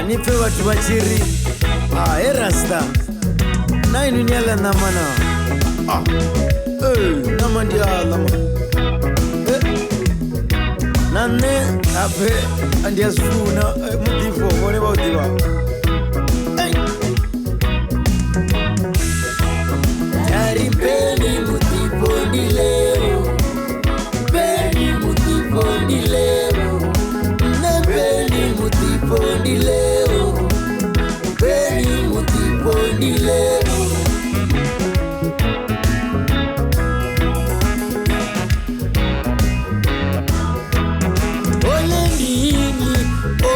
nipe watu wachiri erasta nainu nyala namana nama ndia lama nane ape andia sfuna mutifo mone bautiwa Dari peni mutifo dileo peni mutifo dileo na peni mutifo dileo peni mutifo dileo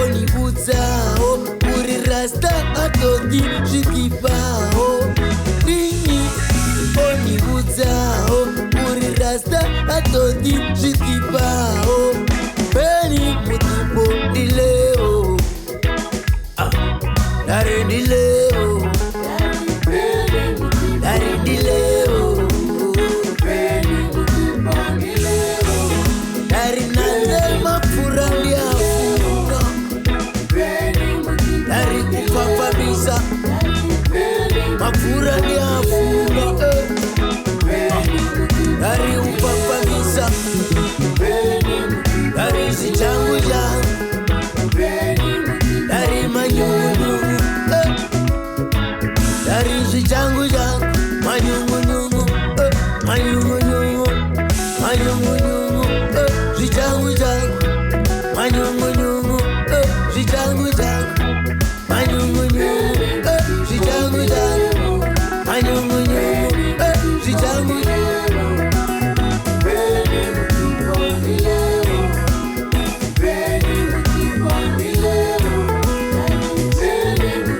Onibuzao, puri rasta atodi jikipao. Nini onibuzao, puri rasta atodi jikipao. Peni mutipo dileo, dari dileo, dari dileo, peni mutipo dileo, dari nale mafurandia. Mafura ni afunga Dari upapagisa Dari si changu jangu Dari manyungu Dari si changu jangu Manyungu Manyungu Manyungu Si changu jangu Manyungu Si changu jangu Manyungu Si changu jangu Manyungu Si changu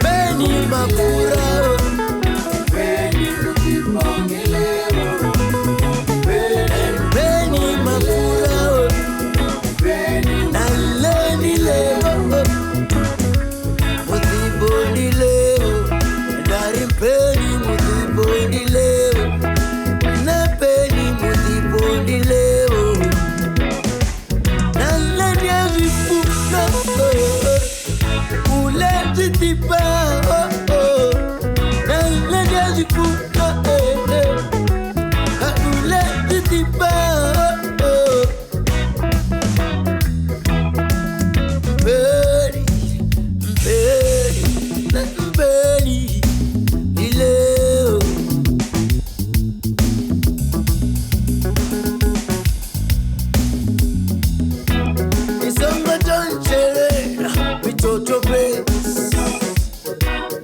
Beni mapura Beni mapura Naleni lewo Mutiboni leo Dari peni mutiboni leo Na peni mutiboni leo Naleni avifuka Ule titipa Naleni avifuka Ule titipa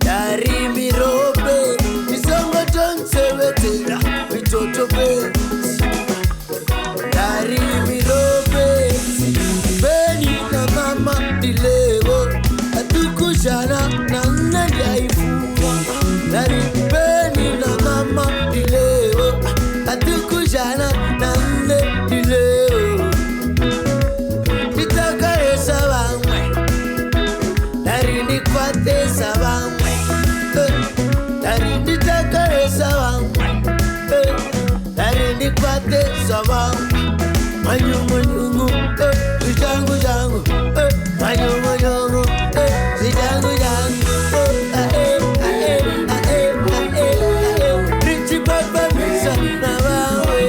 Dari mirobe, misongo tonsewetera, mitoto besi. Dari mirobe, beni na mama dilego, atukushana na nandaifuwa. Dari beni na mama dilego, atukushana na nandilego. Nitaka esa bangwe, dari nikwate sabangwe. Dari nitaka esa bangwe, dari nikwate sabangwe. Manyungu, si jangu jangu, manyungu, si jangu jangu. Richi papa misa na bawe.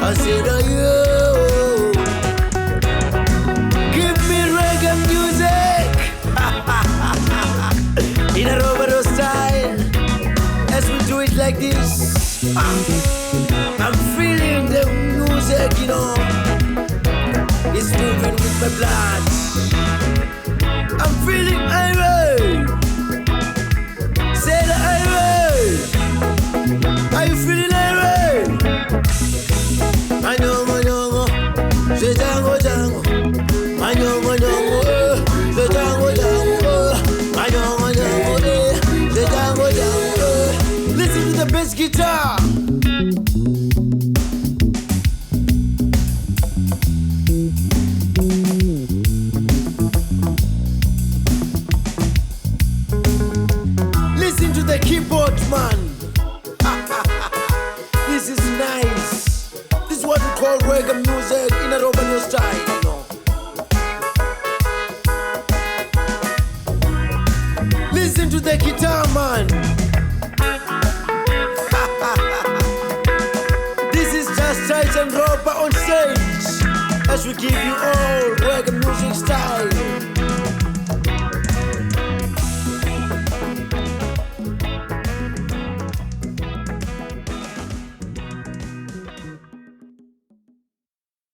I said you. Give me reggae music in a Roberto style. As we do it like this, I'm feeling the music, you know. It's moving with my blood. I'm feeling irate. Say the irate. Are you feeling irate? Manyongo nyongo, the jango jango. Manyongo nyongo, the jango jango. Listen to the bass guitar. Listen to the keyboard, man. This is nice. This is what we call reggae music in a Romano style, you know. Listen to the guitar, man. This is just Tight and Roper on stage as we give you all reggae music style.